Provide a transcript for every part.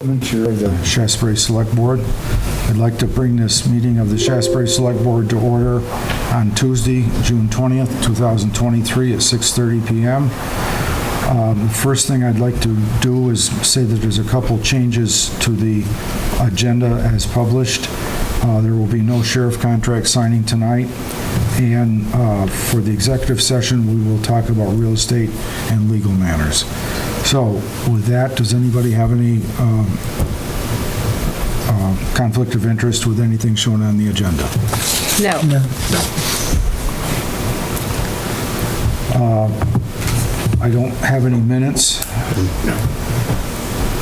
Chair of the Shaftsbury Select Board. I'd like to bring this meeting of the Shaftsbury Select Board to order on Tuesday, June 20th, 2023 at 6:30 p.m. The first thing I'd like to do is say that there's a couple changes to the agenda as published. There will be no sheriff contract signing tonight, and for the executive session, we will talk about real estate and legal matters. So with that, does anybody have any conflict of interest with anything shown on the agenda? No. I don't have any minutes,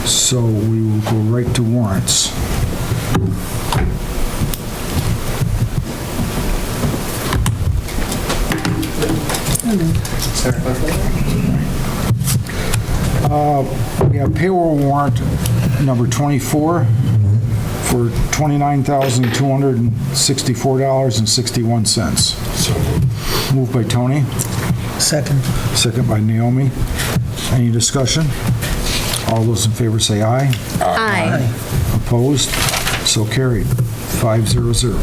so we will go right to warrants. We have payroll warrant number 24 for $29,264.61. Moved by Tony. Second. Second by Naomi. Any discussion? All those in favor say aye. Aye. Opposed? So carried. 500.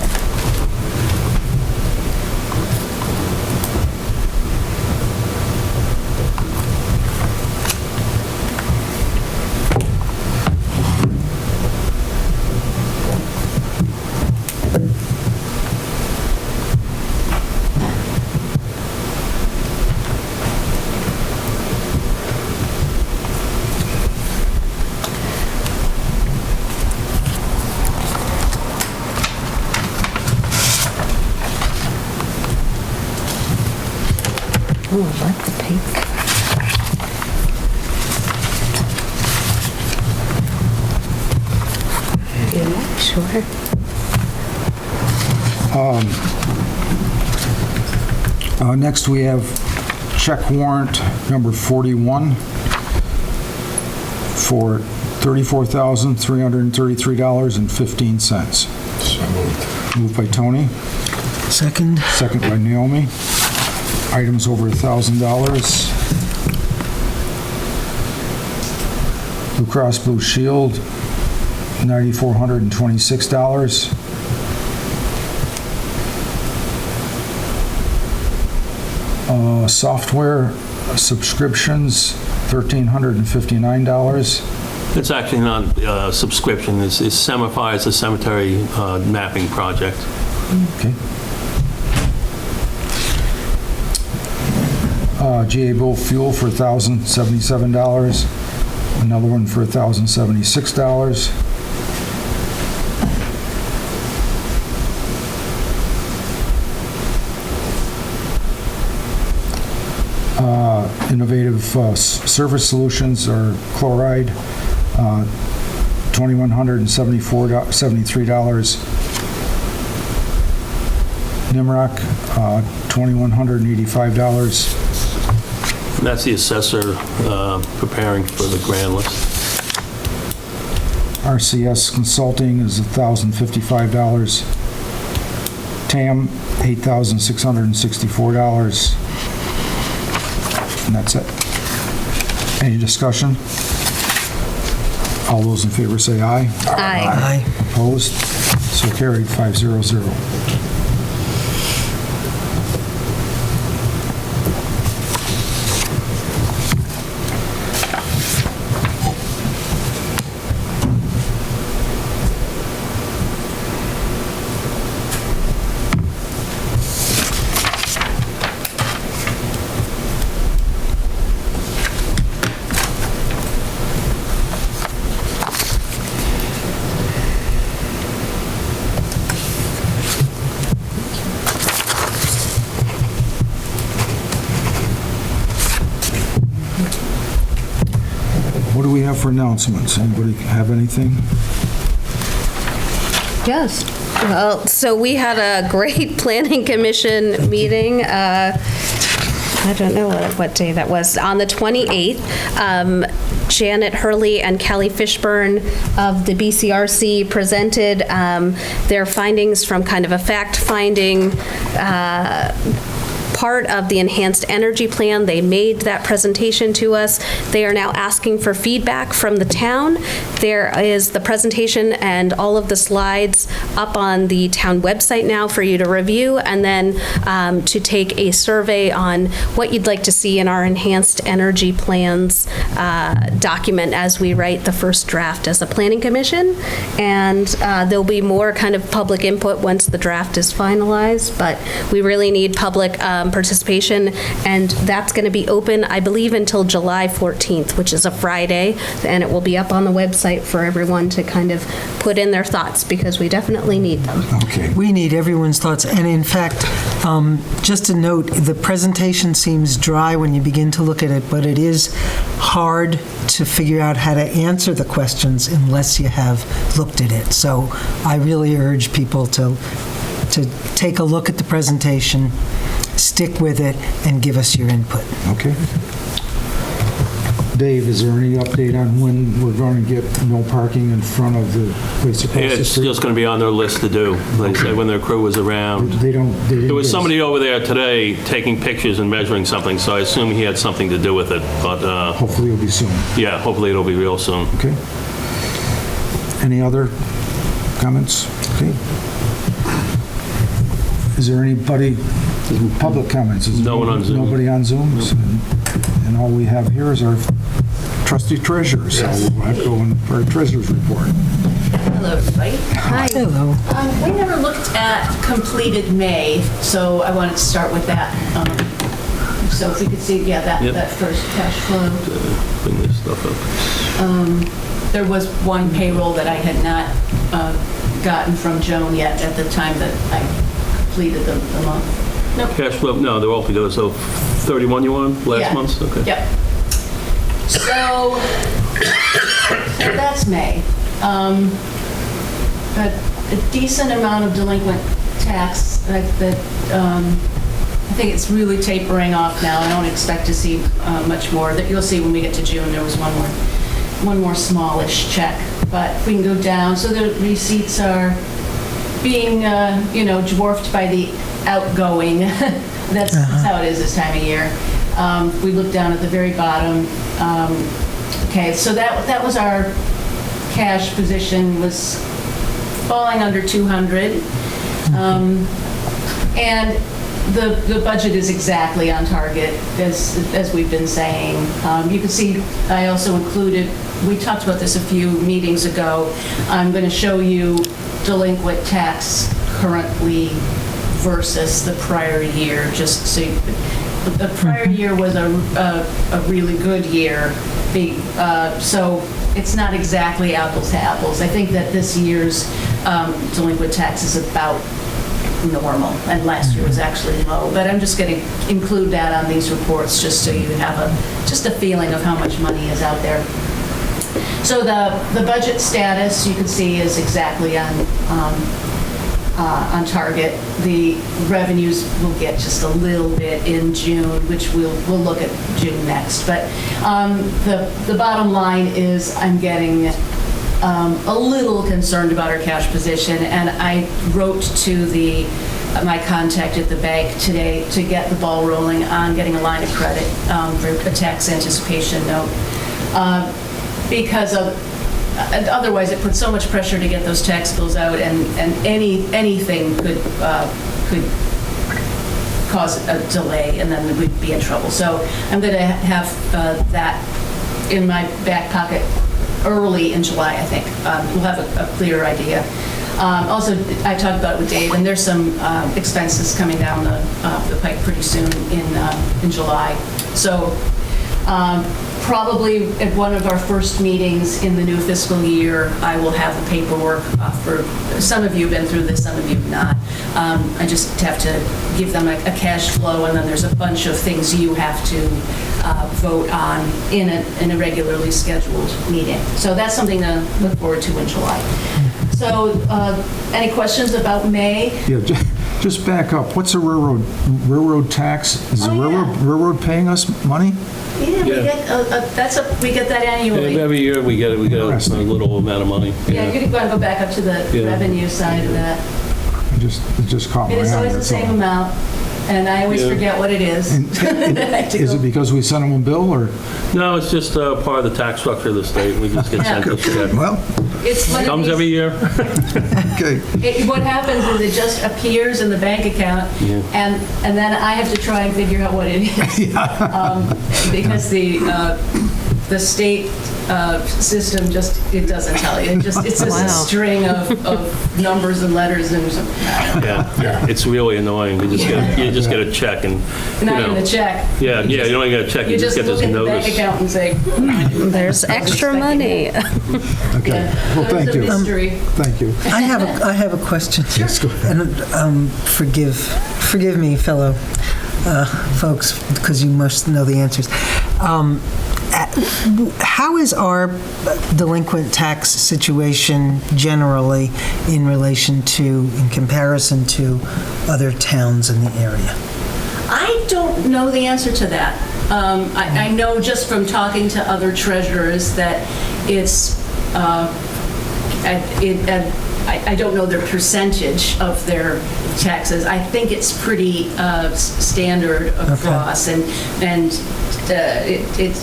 Ooh, I like the pink. Yeah, sure. Next, we have check warrant number 41 for $34,333.15. So moved. Moved by Tony, Second. second by Naomi. Items over $1,000. Blue Cross Blue Shield, $9,426. Software subscriptions, $1,359. It's actually not a subscription. It's Semify. It's a cemetery mapping project. Okay. GA Bull Fuel for $1,077. Another one for $1,076. Innovative Service Solutions or chloride, $2,173. Nimrock, $2,185. That's the assessor preparing for the grand list. RCS Consulting is $1,055. TAM, $8,664. And that's it. Any discussion? All those in favor say aye. Aye. Aye. Opposed? So carried, 500. What do we have for announcements? Anybody have anything? Yes. Well, so we had a great planning commission meeting. I don't know what day that was. On the 28th, Janet Hurley and Kelly Fishburne of the BCRC presented their findings from kind of a fact-finding part of the Enhanced Energy Plan. They made that presentation to us. They are now asking for feedback from the town. There is the presentation and all of the slides up on the town website now for you to review, and then to take a survey on what you'd like to see in our Enhanced Energy Plans document as we write the first draft as a planning commission. And there'll be more kind of public input once the draft is finalized, but we really need public participation, and that's going to be open, I believe, until July 14th, which is a Friday, and it will be up on the website for everyone to kind of put in their thoughts, because we definitely need them. Okay. We need everyone's thoughts, and in fact, just a note, the presentation seems dry when you begin to look at it, but it is hard to figure out how to answer the questions unless you have looked at it. So I really urge people to take a look at the presentation, stick with it, and give us your input. Okay. Dave, is there any update on when we're going to get no parking in front of the place across the It's street? just going to be on their list to do. Like I said, when their crew was around. They didn't There was give us- somebody over there today taking pictures and measuring something, so I assume he had something to do with it. But, Hopefully it'll be soon. yeah, hopefully it'll be real soon. Okay. Any other comments? Okay. Is there anybody, public comments? Is No one on Zoom. Nobody on Zoom? And all we have here is our trusty treasurer, so we'll have to go in for our treasurer's report. Hello, everybody. Hello. We never looked at completed May, so I wanted to start with that. So if we could see, Yep. that first cash flow. Bring this stuff up. There was one payroll that I had not gotten from Joan yet at the time that I completed the month. Cash flow, no, they're all together, so 31 you want, last Yeah. month's? Okay. Yep. So that's May. A decent amount of delinquent tax that I think it's really tapering off now. I don't expect to see much more. That you'll see when we get to June, there was one more smallish check. But if we can go down, so the receipts are being, dwarfed by the outgoing. That's how it is this time of year. We look down at the very bottom. Okay, so that was our cash position, was falling under 200. And the budget is exactly on target, as we've been saying. You can see, I also included, we talked about this a few meetings ago. I'm going to show you delinquent tax currently versus the prior year, just so the prior year was a really good year. So it's not exactly apples to apples. I think that this year's delinquent tax is about normal, and last year was actually low. But I'm just going to include that on these reports, just so you have just a feeling of how much money is out there. So the budget status, you can see, is exactly on target. The revenues will get just a little bit in June, which we'll look at June next. But the bottom line is I'm getting a little concerned about our cash position, and I wrote to my contact at the bank today to get the ball rolling on getting a line of credit for a tax anticipation note, because otherwise it puts so much pressure to get those tax bills out, and anything could cause a delay, and then we'd be in trouble. So I'm going to have that in my back pocket early in July, I think. We'll have a clearer idea. Also, I talked about it with Dave, and there's some expenses coming down the pike pretty soon in July. So probably at one of our first meetings in the new fiscal year, I will have the paperwork for, some of you have been through this, some of you have not. I just have to give them a cash flow, and then there's a bunch of things you have to vote on in a regularly scheduled meeting. So that's something to look forward to in July. So any questions about May? Yeah, just back up. What's a railroad tax? Is the railroad paying us money? Yeah, we Yeah. we get that annually. Every year we get a little amount of money. Yeah, you're going to go back up to the Yeah. revenue side of that. It just caught my eye. It is always the that's same all. amount. and I always Yeah. forget what it is. Is it because we sent them a bill, or? No, it's just part of the tax structure of the state. We just get sent a check. Well, It's one of Comes these- every year. okay. What happens is it just appears in the bank account, Yeah. and then I have to try and figure out what it is. Because the state system just, it doesn't tell you. It's just a string of numbers and letters and something. Yeah, it's really annoying. You just get a check and, you Not even know. a check. Yeah, you don't even get a check, you just get this look at the bank notice. account and say, There's extra money. Okay. yeah, Well, that thank was a you. mystery. Thank you. I have a question. Yes, go ahead. And forgive me, fellow folks, because you must know the answers. How is our delinquent tax situation generally in comparison to other towns in the area? I don't know the answer to that. I know just from talking to other treasurers that it's, I don't know their percentage of their taxes. I think it's pretty standard across, and it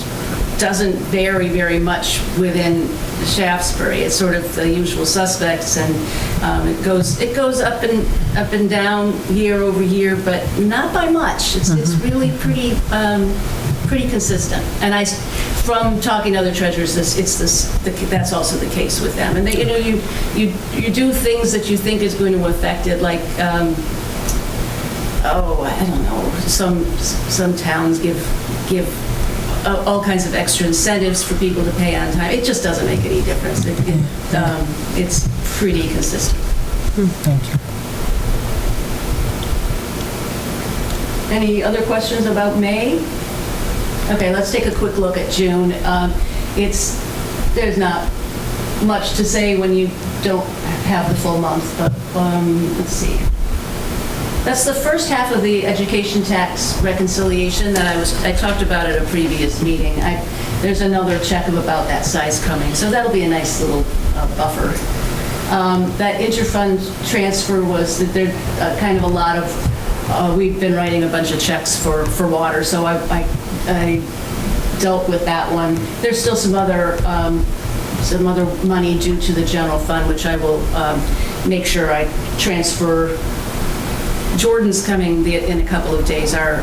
doesn't vary very much within Shaftsbury. It's sort of the usual suspects, and it goes up and down year over year, but not by much. It's really pretty consistent. And from talking to other treasurers, that's also the case with them. And you do things that you think is going to affect it, like I don't know. Some towns give all kinds of extra incentives for people to pay on time. It just doesn't make any difference. It's pretty consistent. Thank you. Any other questions about May? Okay, let's take a quick look at June. There's not much to say when you don't have the full month, but let's see. That's the first half of the education tax reconciliation that I talked about at a previous meeting. There's another check of about that size coming, so that'll be a nice little buffer. That interfund transfer was that there kind of a lot of, we've been writing a bunch of checks for water, so I dealt with that one. There's still some other money due to the general fund, which I will make sure I transfer. Jordan's coming in a couple of days, our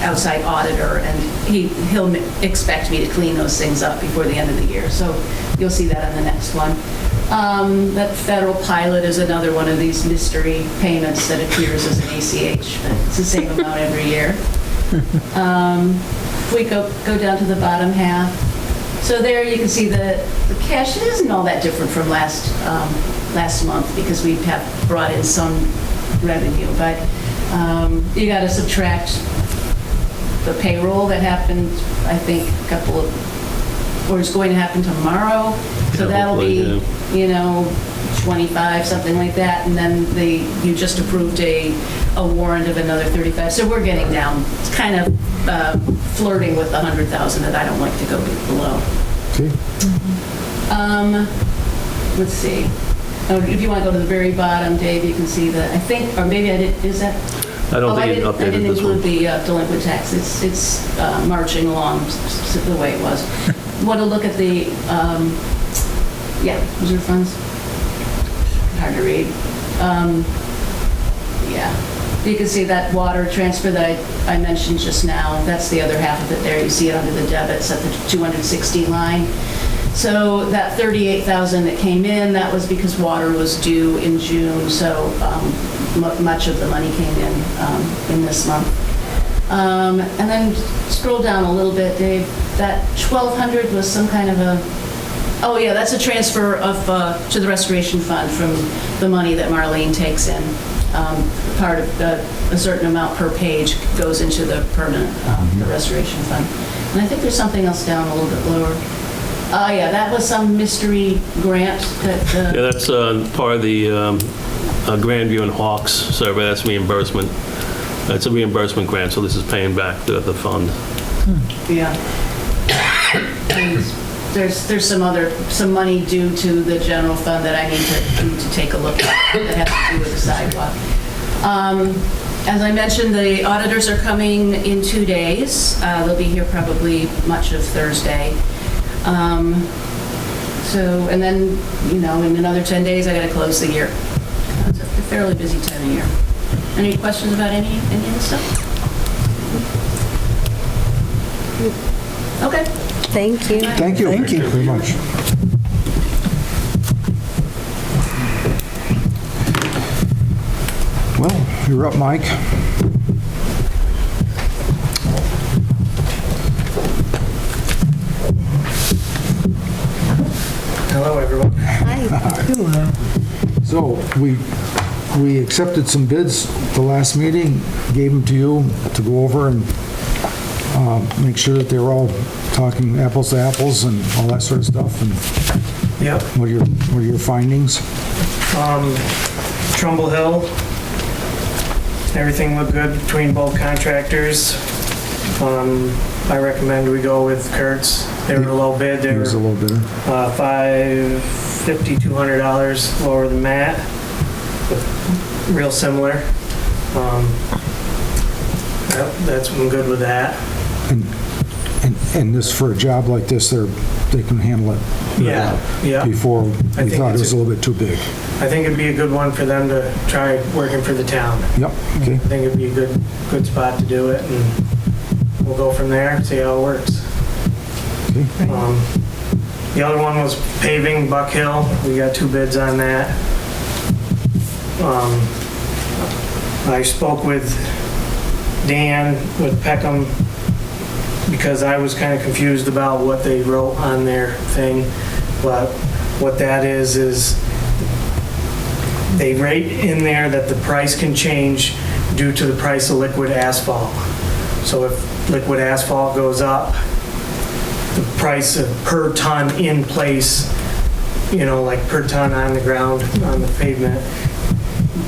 outside auditor, and he'll expect me to clean those things up before the end of the year. So you'll see that on the next one. That federal pilot is another one of these mystery payments that appears as an ACH, but it's the same amount every year. If we go down to the bottom half, so there you can see the cash. It isn't all that different from last month because we have brought in some revenue, but you got to subtract the payroll that happened, I think, or is going to happen tomorrow. So that'll be, 25, something like that, and then you just approved a warrant of another 35. So we're getting down. It's kind of flirting with the 100,000 that I don't like to go below. Okay. Let's see. Oh, if you want to go to the very bottom, Dave, you can see I think, or maybe I did, is that? I don't think it I updated didn't this one. include the delinquent tax. It's marching along the way it was. Want to look at the, reserve funds? Hard to read. You can see that water transfer that I mentioned just now. That's the other half of it there. You see it under the debits at the 260 line. So that 38,000 that came in, that was because water was due in June, so much of the money came in this month. And then scroll down a little bit, Dave. That 1,200 was some kind of that's a transfer of to the restoration fund from the money that Marlene takes in. Part of a certain amount per page goes into the permanent the restoration fund. And I think there's something else down a little bit lower. That was some mystery grant that... Yeah, that's part of the Grandview and Hawks survey. That's reimbursement. It's a reimbursement grant, so this is paying back the fund. Yeah. And there's some money due to the general fund that I need to take a look at that has to do with the sidewalk. As I mentioned, the auditors are coming in 2 days. They'll be here probably much of Thursday. So, and then, in another 10 days, I got to close the year. It's a fairly busy time of year. Any questions about any of this stuff? Okay. Thank you. Thank you. Thank you. Very much. Well, you're up, Mike. Hello, everyone. Hi. So we accepted some bids the last meeting, gave them to you to go over and make sure that they were all talking apples to apples and all that sort of stuff. And Yep. what are your findings? Trumbull Hill. Everything looked good between both contractors. I recommend we go with Kurtz. They were a low bid. They It was a were little bit. $550, $200 lower than Matt. Real similar. I'm good with that. And this, for a job like this, they can handle it. Yeah, yeah. Before, we think thought it it's was a little bit too big. I think it'd be a good one for them to try working for the town. Yep, okay. I think it'd be a good spot to do it, and we'll go from there, see how it works. Okay. The other one was paving Buck Hill. We got 2 bids on that. I spoke with Dan with Peckham because I was kind of confused about what they wrote on their thing, but what that is they write in there that the price can change due to the price of liquid asphalt. So if liquid asphalt goes up, the price of per ton in place, like per ton on the ground, on the pavement,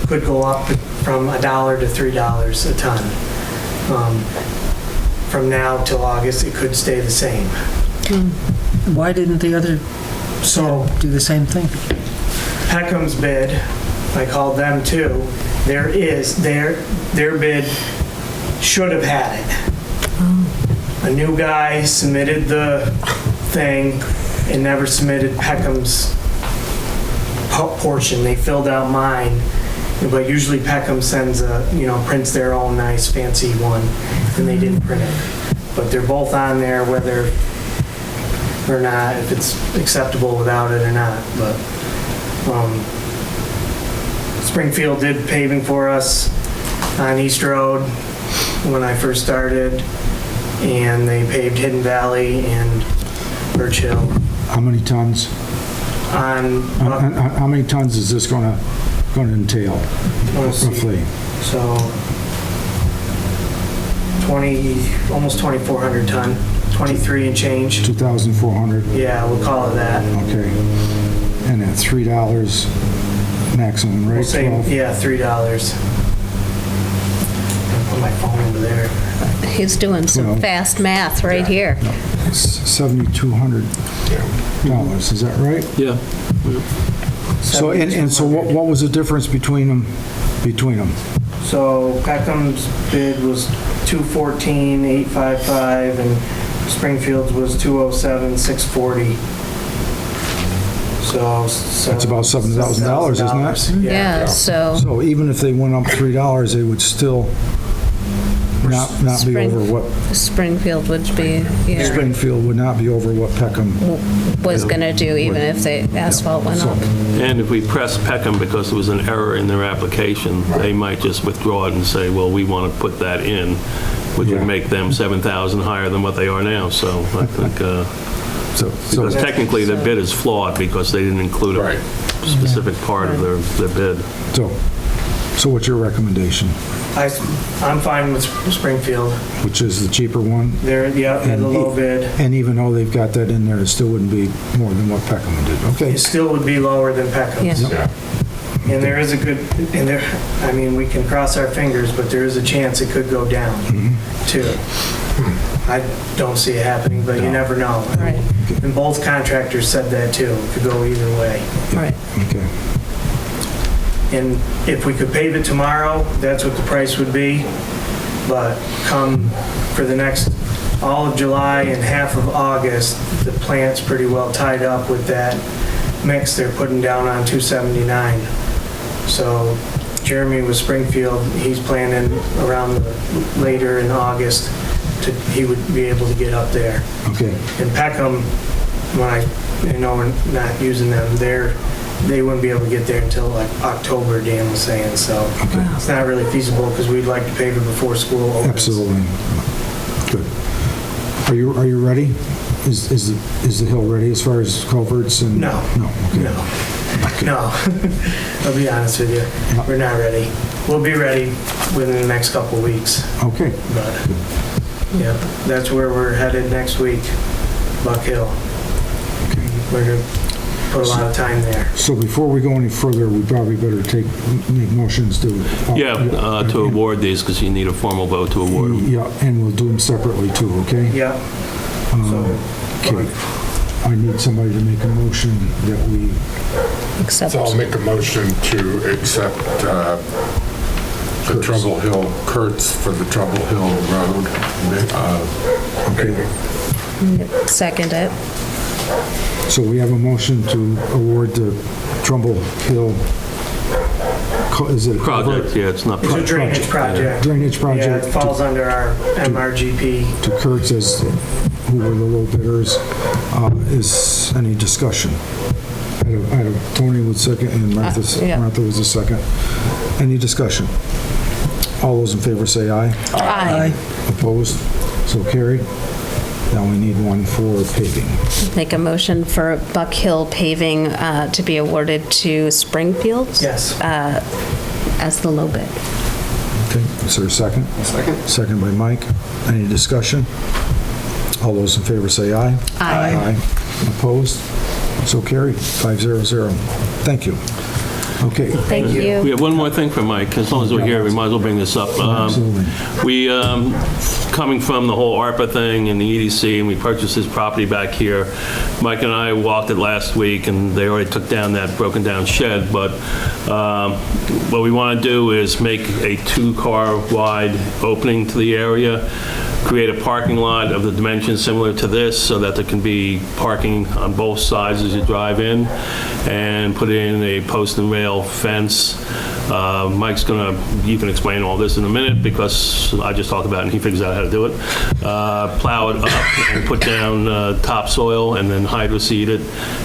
could go up from $1 to $3 a ton. From now till August, it could stay the same. Why didn't the other So do the same thing? Peckham's bid, I called them too. Their bid should have had it. A new guy submitted the thing and never submitted Peckham's portion. They filled out mine, but usually Peckham sends prints their own nice fancy one, and they didn't print it. But they're both on there whether or not, if it's acceptable without it or not. But Springfield did paving for us on East Road when I first started, and they paved Hidden Valley and Birch Hill. How many tons? How many tons is this going to entail, Let's see. roughly? So almost 2,400 ton, 23 and change. 2,400? Yeah, we'll call it that. Okay. And at $3 maximum, right? We'll say, 12? yeah, $3. I'll put my phone over there. He's doing some Well, fast math right here. $7,200, is that right? Yeah. So, and so what was the difference between them? So Peckham's bid was 214,855, and Springfield's was 207,640. So That's about $7,000, isn't it? Yeah, so So even if they went up $3, they would still not be Spring- over what, Springfield would be, yeah, Springfield would not be over what Peckham. was going to do even if the asphalt went up. And if we press Peckham because there was an error in their application, they might just withdraw it and say, well, we want to put that in, which Yeah. would make them 7,000 higher than what they are now. So I think, So because technically the bid is flawed because they didn't include a specific part of their bid. So what's your recommendation? I'm fine with Springfield. Which is the cheaper one? They're the low bid. And even though they've got that in there, it still wouldn't be more than what Peckham did. Okay. It still would be lower than Peckham's. Yeah. And there is we can cross our fingers, but there is a chance it could go down too. I don't see it happening, but you never know. Right. And both contractors said that too. It could go either way. Right. Okay. And if we could pave it tomorrow, that's what the price would be. But come for the next, all of July and half of August, the plant's pretty well tied up with that mix they're putting down on 279. So Jeremy with Springfield, he's planning around later in August he would be able to get up there. Okay. And Peckham, we're not using them, they wouldn't be able to get there until like October, Dan was saying, so it's not really feasible because we'd like to pave it before school opens. Absolutely. Good. Are you ready? Is the hill ready as far as culverts and? No. No, okay. No. I'll be honest with you. We're not ready. We'll be ready within the next couple of weeks. Okay. But, yeah, that's where we're headed next week, Buck Hill. We're going to put a lot of time there. So before we go any further, we probably better make motions to. To award these, because you need a formal vote to award them. Yeah, and we'll do them separately too, okay? Yeah. Okay. I need somebody to make a motion that we, Accept. So I'll make a motion to accept the Trouble Hill, Kurtz for the Trouble Hill Road. okay. Second it. So we have a motion to award the Trumbull Hill, is it? Project, yeah, it's not. It's a drainage project. Drainage project. Yeah, it falls under our MRGP. To Kurtz as who were the low bidders. Is any discussion? I had Tony with second and Martha was the second. Any discussion? All those in favor say aye. Aye. Opposed? So carried. Now we need one for paving. Make a motion for Buck Hill paving to be awarded to Springfield. Yes. As the low bid. Okay, is there a second? Second. Second by Mike. Any discussion? All those in favor say aye. Aye. Opposed? So carried, 500. Thank you. Okay. Thank We you. have one more thing for Mike. As long as we're here, we might as well bring this up. Absolutely. We, coming from the whole ARPA thing and the EDC, and we purchased this property back here, Mike and I walked it last week, and they already took down that broken-down shed, but what we want to do is make a 2-car wide opening to the area, create a parking lot of the dimensions similar to this so that there can be parking on both sides as you drive in, and put in a post and rail fence. Mike's you can explain all this in a minute because I just talked about it and he figures out how to do it. Plow it up and put down topsoil and then hydroseed it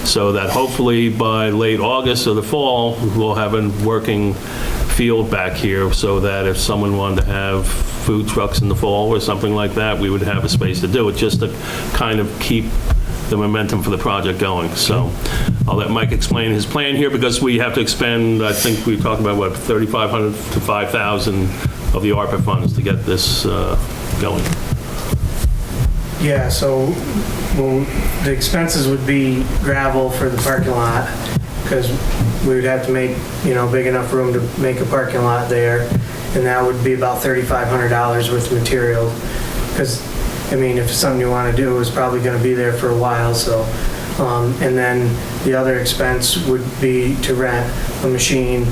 so that hopefully by late August or the fall, we'll have a working field back here so that if someone wanted to have food trucks in the fall or something like that, we would have a space to do it, just to kind of keep the momentum for the project going. So I'll let Mike explain his plan here because we have to expend, I think we talked about, what, $3,500 to $5,000 of the ARPA funds to get this going. Yeah, so the expenses would be gravel for the parking lot because we would have to make, big enough room to make a parking lot there. And that would be about $3,500 worth of material. Because, if it's something you want to do, it's probably going to be there for a while, so. And then the other expense would be to rent a machine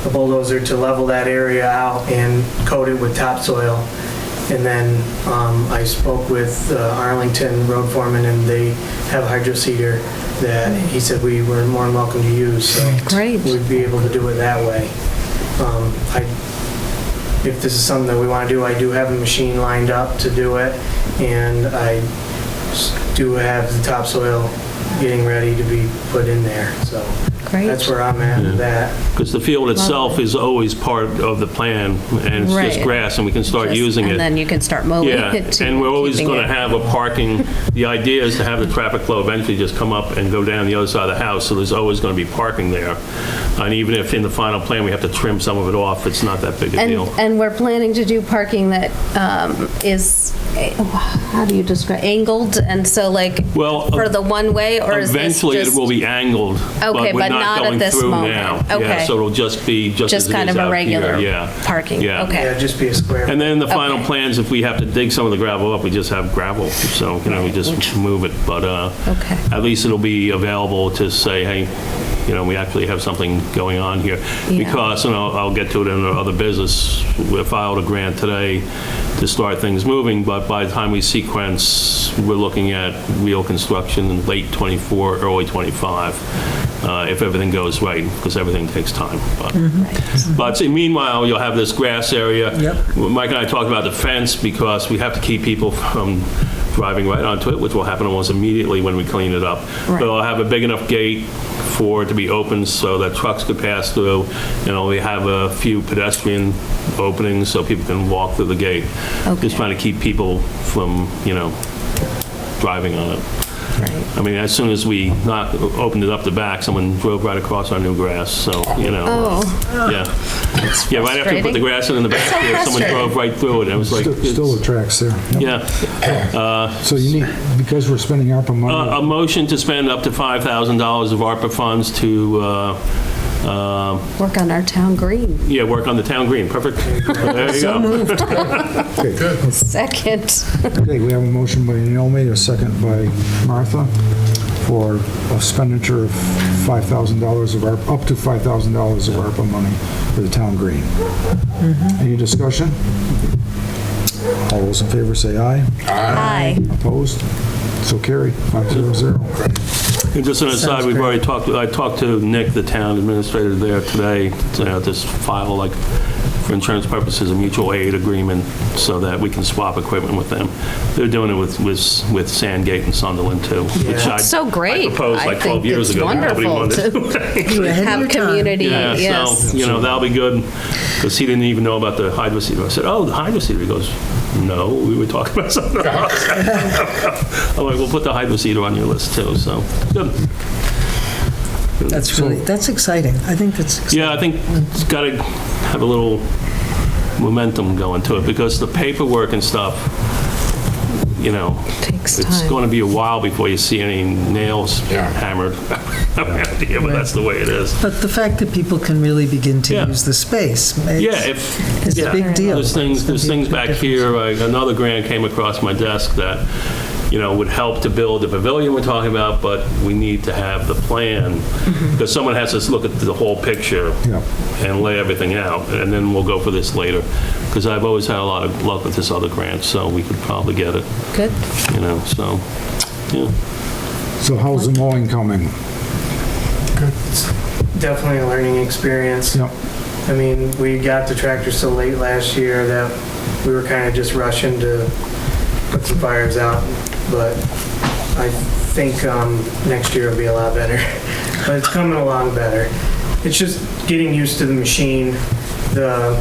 a bulldozer to level that area out and coat it with topsoil. And then I spoke with Arlington road foreman, and they have a hydroseeder that he said we were more than welcome to use. So Great. we'd be able to do it that way. If this is something that we want to do, I do have a machine lined up to do it, and I do have the topsoil getting ready to be put in there. So Great. that's where I'm at with that. Because the field itself is always part of the plan, and it's just Right. grass, and we can start using it. And then you can start mowing Yeah, it too. and we're always keeping going to it- have a parking, the idea is to have the traffic flow eventually just come up and go down the other side of the house, so there's always going to be parking there. And even if in the final plan we have to trim some of it off, it's not that big a deal. And we're planning to do parking that is, how do you describe, angled? And so Well, for the one way, or is this Eventually, it just? will be angled. Okay, but not at going this through moment. now. Okay. Yeah, so it'll just be just as Just it kind is of a out regular here. Yeah. parking? Yeah. Okay. Yeah, just be a square. And then the final Okay. plans, if we have to dig some of the gravel up, we just have gravel. So, we just move it. But Okay. at least it'll be available to say, hey, we actually have something going on here. Yeah. Because, and I'll get to it in other business, we filed a grant today to start things moving, but by the time we sequence, we're looking at real construction in late '24, early '25, if everything goes right, because everything takes time. But meanwhile, you'll have this grass area. Yep. Mike and I talked about the fence, because we have to keep people from driving right onto it, which will happen almost immediately when we clean it up. Right. But I'll have a big enough gate for it to be open so that trucks could pass through, and we have a few pedestrian openings so people can walk through the gate. Okay. Just trying to keep people from, driving on it. Right. I mean, as soon as we opened it up the back, someone drove right across our new grass, so, Oh. yeah. Yeah, right after we put the grass in the back So here, someone frustrating. drove right through it, and it was like... Still the tracks there. Yep. Yeah. So you need, because we're spending ARPA money, A motion to spend up to $5,000 of ARPA funds to, Work on our town green. work on the town green. Perfect. There you go. okay, Second. okay, we have a motion by Naomi, a second by Martha, for expenditure of $5,000 of ARPA, up to $5,000 of ARPA money for the town green. Any discussion? All those in favor say aye. Aye. Opposed? So carried, 500. And just an aside, we've already I talked to Nick, the town administrator there today, to just file, like, for insurance purposes, a mutual aid agreement so that we can swap equipment with them. They're doing it with Sandgate and Sunderland, too. Which Yeah. So great. I proposed like I 12 think years it's ago. but Nobody wonderful wanted to to. have community, Yeah, yes. so, that'll be good, because he didn't even know about the hydro seeder. I said, oh, the hydro seeder. He goes, no, we were talking about something else. I'm like, we'll put the hydro seeder on your list, too, so, good. That's exciting. I think that's exciting. Yeah, I think it's got to have a little momentum going to it, because the paperwork and stuff, Takes it's time. going to be a while before you see any nails Yeah. hammered around here, but that's the way it is. But the fact that people can really begin to Yeah. use the space, Yeah, it's a big deal. There's things back here, another grant came across my desk that, would help to build the pavilion we're talking about, but we need to have the plan, because someone has to look at the whole picture Yeah. and lay everything out, and then we'll go for this later, because I've always had a lot of luck with this other grant, so we could probably get it, Good. so, yeah. So how's the mowing coming? Definitely a learning experience. Yep. I mean, we got the tractor so late last year that we were kind of just rushing to put some fires out, but I think next year will be a lot better. But it's coming along better. It's just getting used to the machine, the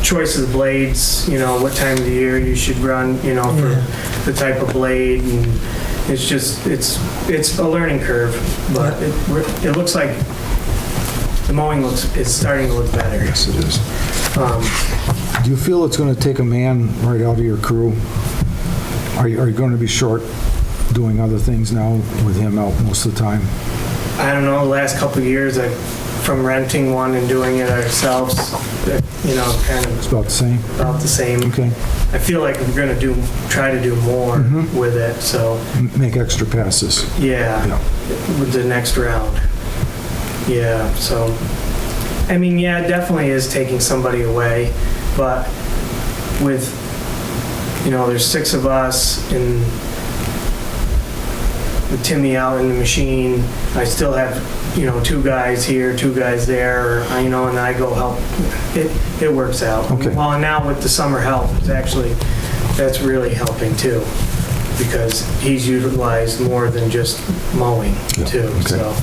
choice of the blades, what time of the year you should run, for the type of blade, and it's a learning curve, but it looks like the mowing is starting to look better. Yes, it is. Do you feel it's going to take a man right out of your crew? Are you going to be short doing other things now with him out most of the time? I don't know, the last couple of years, from renting one and doing it ourselves, kind It's of about the same? about the same. Okay. I feel like we're going to try to do more with it, so Make extra passes. yeah, Yeah. with the next round. Yeah, so, I mean, yeah, it definitely is taking somebody away, but with, there's 6 of us, and with Timmy out in the machine, I still have, 2 guys here, 2 guys there, and I go help. It works out. Okay. Well, and now with the summer help, that's really helping too, because he's utilized more than just mowing Yeah, too. okay. So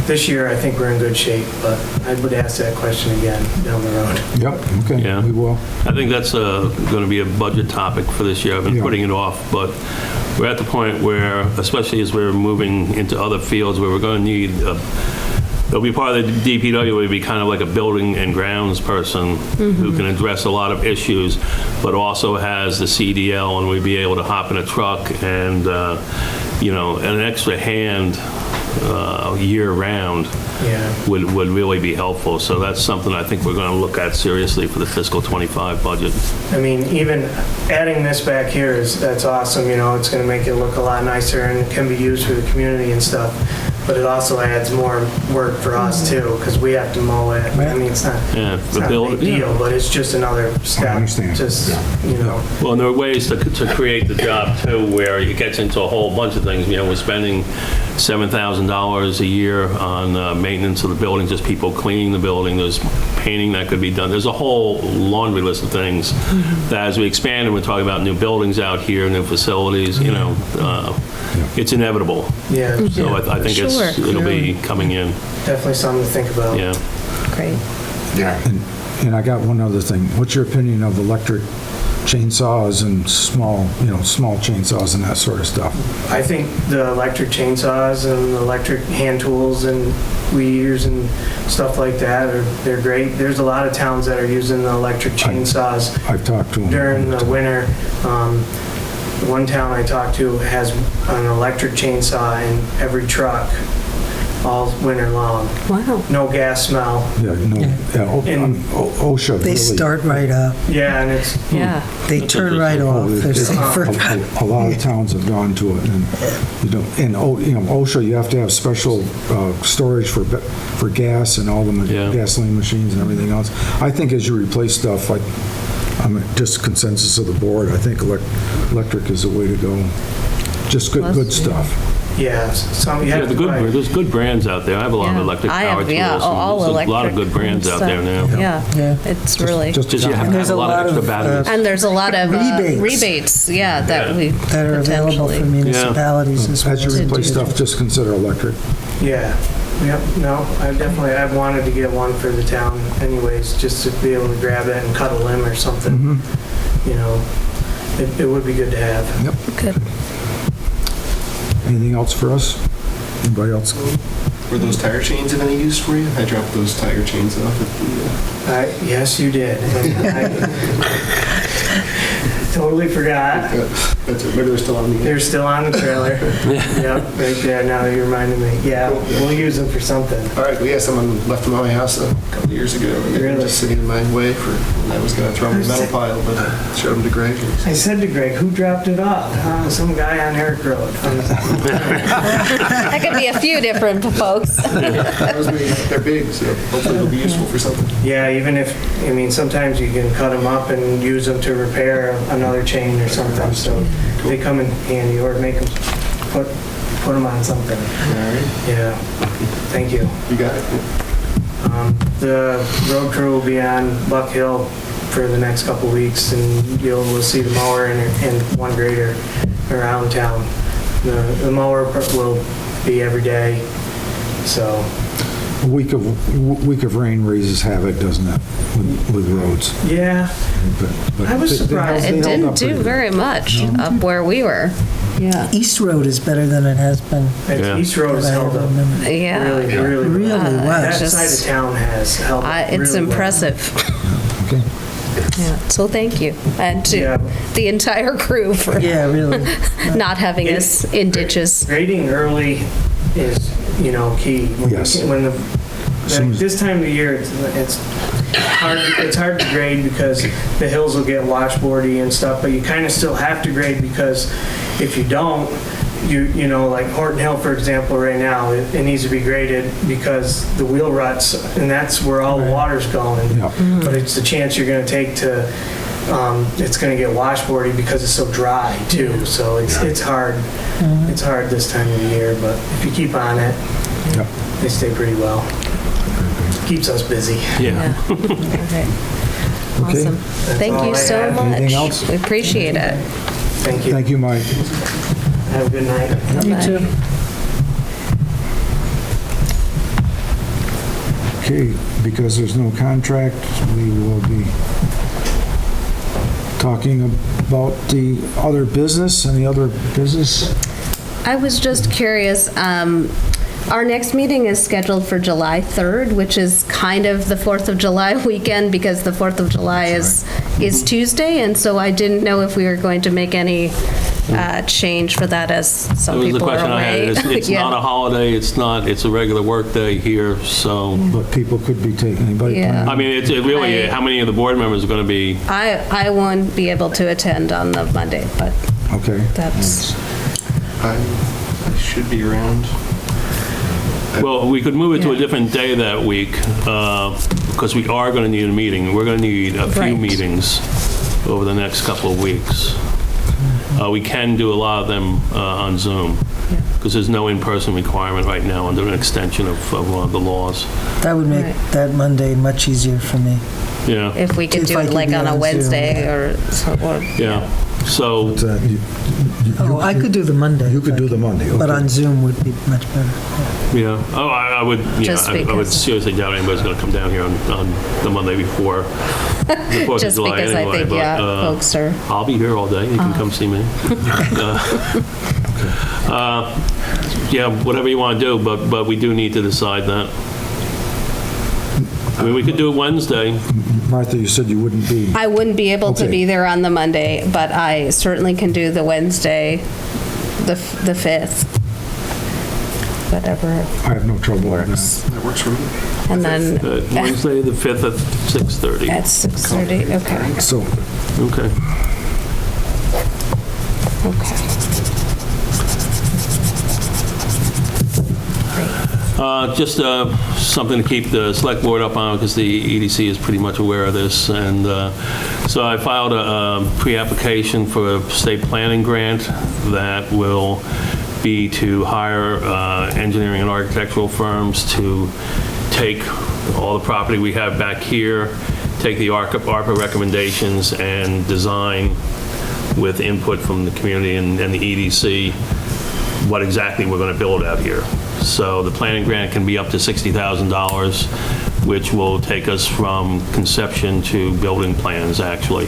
this year, I think we're in good shape, but I would ask that question again down the road. Yep, okay, Yeah. we will. I think that's going to be a budget topic for this year. I've been Yeah. putting it off, but we're at the point where, especially as we're moving into other fields, where we're going to need, it'll be part of the DPW, would be kind of like a building and grounds person who can address a lot of issues, but also has the CDL, and we'd be able to hop in a truck and, an extra hand year-round Yeah. would really be helpful. So that's something I think we're going to look at seriously for the fiscal '25 budget. I mean, even adding this back here that's awesome, it's gonna make it look a lot nicer and it can be used for the community and stuff. But it also adds more work for us too, because we have to mow it. I mean, it's not Yeah, a big deal, but it's just another step. understand. Just, Well, and there are ways to create the job too, where it gets into a whole bunch of things. We're spending $7,000 a year on maintenance of the building, just people cleaning the building. There's painting that could be done. There's a whole laundry list of things that as we expand and we're talking about new buildings out here, new facilities, it's inevitable. Yeah, So I think Sure. it'll be coming in, definitely something to think about. yeah. Great. Yeah. And I got one other thing. What's your opinion of electric chainsaws and small chainsaws and that sort of stuff? I think the electric chainsaws and the electric hand tools and weed eaters and stuff like that they're great. There's a lot of towns that are using the electric chainsaws I've talked to them. during the winter. One town I talked to has an electric chainsaw in every truck all winter long. Wow. No gas smell. Yeah, And- OSHA. They really- start right up. Yeah, and it's, Yeah. They turn right off. They're safer. A lot of towns have gone to it, and OSHA, you have to have special storage for gas and all the Yeah. gasoline machines and everything else. I think as you replace stuff, just consensus of the board, I think electric is the way to go. Just good stuff. yeah, some, you Yeah, have to buy. there's good brands out there. I have a lot of Yeah. electric I power have, tools. yeah, and all there's electric. a lot of good brands out there now. Yeah. Yeah. It's really, Just Just you have to There's have a a lot of lot extra of, batteries. and there's a lot of Rebates. rebates, yeah, that we that are available potentially. for municipalities as well. As you as replace individuals. stuff, just consider electric. Yeah, yep, no, I've wanted to get one for the town anyways, just to be able to grab it and cut a limb or something. It would be good to have. Good. Anything else for us? Anybody else? Were those tire chains of any use for you? I dropped those tire chains off at the... Yes, you did. And I totally forgot. That's it. Maybe they're still on the... They're still on the trailer. Yep, right there, now that you reminded me. Yeah, we'll use them for something. All right, well, yeah, someone left them at my house a couple of years ago, and they were Really? just sitting in my way for... And I was going to throw them in a metal pile, but I showed them to Greg. And he I said to Greg, who dropped it off? Some guy on Herrick Road. That could be a few different folks. that was me. They're big, so hopefully they'll be useful for something. Yeah, even if, sometimes you can cut them up and use them to repair another chain or something, so they come in handy, or make them, put them on something. All right, Yeah, thank you. you got it. The road crew will be on Buck Hill for the next couple weeks, and we'll see the mower and one grader around town. The mower will be every day, so. A week of rain raises havoc, doesn't it, with roads? Yeah, But I was they surprised. held It up didn't pretty do good. very much up where we were. Yeah. East Road is better than it has been. Yeah. East Road has that I held up remember. Yeah. really, really Really well. was. That side of town has held up It's really well. impressive. Okay. Yeah. So thank you. And to Yeah. the entire crew for Yeah, really. not having us in ditches. Grading early is, key. Yes. This time of the year, it's hard to grade because the hills will get washboardy and stuff, but you kind of still have to grade because if you don't, like Horton Hill, for example, right now, it needs to be graded because the wheel ruts, and that's where all the water's going. Yeah. But it's the chance you're going to take to, it's going to get washboardy because it's so dry too. So it's hard. It's hard this time of the year, but if you keep on it, Yep. they stay pretty well. Keeps us busy. Yeah. Okay. Okay. Awesome. Thank all you I so have. much. Anything else? We appreciate it. Thank you. Thank you, Mike. Have a good night. You too. Okay, because there's no contract, we will be talking about the other business. Any other business? I was just curious, our next meeting is scheduled for July 3rd, which is kind of the 4th of July weekend because the 4th of July is Tuesday, and so I didn't know if we were going to make any change for that, as That some was the people are question I had. away. It's Yeah. not a holiday, it's a regular work day here, so, But people could be taking, anybody Yeah. planning? I mean, it really, Right. how many of the board members are going to be? I won't be able to attend on the Monday, but Okay. that's, I should be around. Well, we could move it to a Yeah. different day that week, because we are going to need a meeting. We're going to need a few Right. meetings over the next couple of weeks. We can do a lot of them on Zoom, because there's no in-person requirement right now under an extension of one of the laws. That would make Right. that Monday much easier for me. Yeah, if we could If do I it could like be on a on Zoom, Wednesday yeah. or yeah. So, That you- Oh, I could do the Monday. You could do the Monday, But okay. on Zoom would be much better. yeah, oh, I would, Just I would because- seriously doubt anybody's going to come down here on the Monday before the 4th of just July because I anyway, think, but, yeah, folks are, I'll be here all day. You can come see me. Yeah, whatever you want to do, but we do need to decide that. I mean, we could do it Wednesday. Martha, you said you wouldn't be. I wouldn't be able to Okay. be there on the Monday, but I certainly can do the Wednesday, the 5th. Whatever I have no trouble with works. that. That works for me. And then Wednesday, the 5th at 6:30. at 6:30, okay, So, Okay. okay. Just something to keep the select board up on, because the EDC is pretty much aware of this. And so I filed a pre-application for a state planning grant that will be to hire engineering and architectural firms to take all the property we have back here, take the ARPA recommendations and design with input from the community and the EDC what exactly we're going to build out here. So the planning grant can be up to $60,000, which will take us from conception to building plans, actually.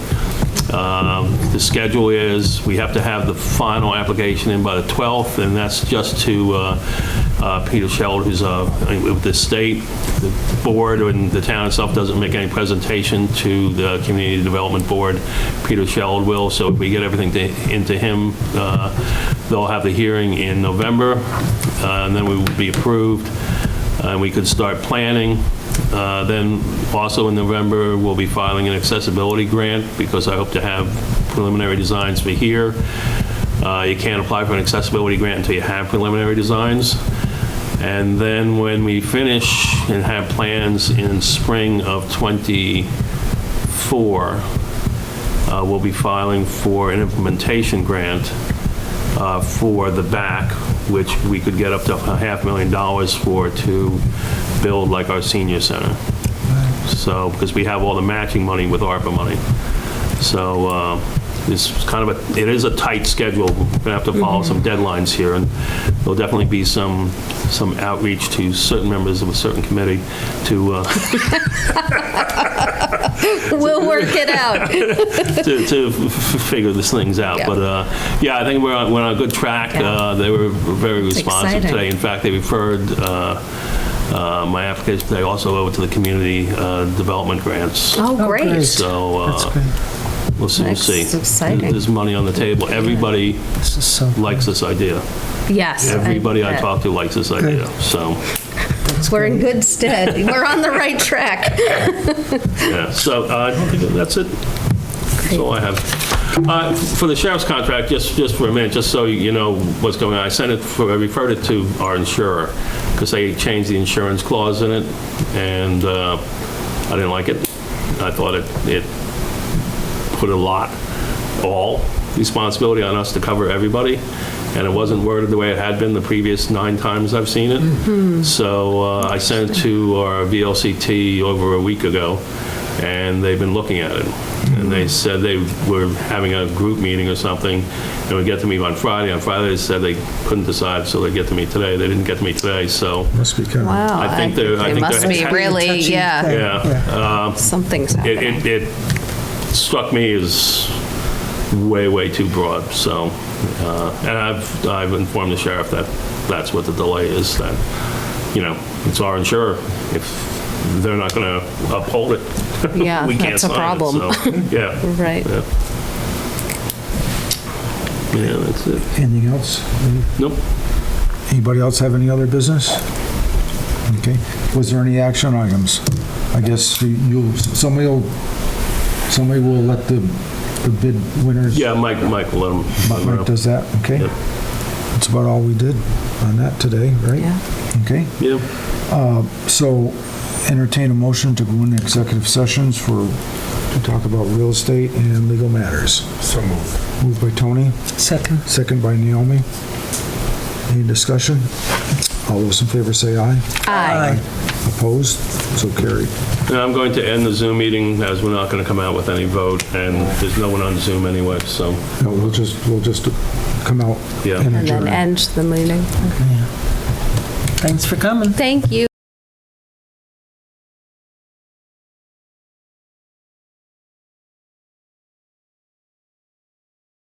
The schedule is, we have to have the final application in by the 12th, and that's just to Peter Sheld, who's with the state. The board and the town itself doesn't make any presentation to the Community Development Board. Peter Sheld will, so if we get everything into him, they'll have the hearing in November, and then we will be approved, and we could start planning. Then also in November, we'll be filing an accessibility grant, because I hope to have preliminary designs for here. You can't apply for an accessibility grant until you have preliminary designs. And then when we finish and have plans in spring of '24, we'll be filing for an implementation grant for the back, which we could get up to $500,000 for to build like our senior center. So, because we have all the matching money with ARPA money. So it's kind of it is a tight schedule. We're going to have to follow some deadlines here, and there'll definitely be some outreach to certain members of a certain committee to We'll work it out. to figure these things out. Yeah. But yeah, I think we're on a good track. Yeah. They were very responsive exciting. today. In fact, they referred my application today also over to the community development grants. Oh, great. great. So That's great. we'll see. That's exciting. There's money on the table. Everybody This is so. likes this idea. Yes. Everybody I bet. talk to likes this idea. So We're in good stead. We're on the right track. yeah. So I think that's it. That's all I have. For the sheriff's contract, just for a minute, just so you know what's going on, I referred it to our insurer, because they changed the insurance clause in it, and I didn't like it. I thought it put all responsibility on us to cover everybody, and it wasn't worded the way it had been the previous 9 times I've seen it. So I sent it to our VLCT over a week ago, and they've been looking at it. And they said they were having a group meeting or something, and would get to me on Friday. On Friday, they said they couldn't decide, so they'd get to me today. They didn't get to me today, so must be kind of. Wow. I think they're- I They think must they're- be Touchy- really, touchy yeah. thing. yeah. Something's happening. It struck me as way too broad. So, and I've informed the sheriff that that's what the delay is. That it's our insurer. If they're not going to uphold it, Yeah, we can't that's a sign problem. It, so, yeah. Right. Yeah. Yeah, that's it. Anything else? Nope. Anybody else have any other business? Okay. Was there any action items? I guess somebody will let the bid winners. Yeah, Mike will let him. Mike does that, okay? Yep. That's about all we did on that today, right? Yeah. Okay. Yeah. So entertain a motion to go into executive sessions to talk about real estate and legal matters. So moved. Moved by Tony, Second. second by Naomi. Any discussion? All those in favor say aye. Aye. Opposed? So carried. And I'm going to end the Zoom meeting as we're not going to come out with any vote, and there's no one on Zoom anyway, so, No, we'll just come out Yeah. and And then adjourn. end the meeting. Thanks for coming. Thank you.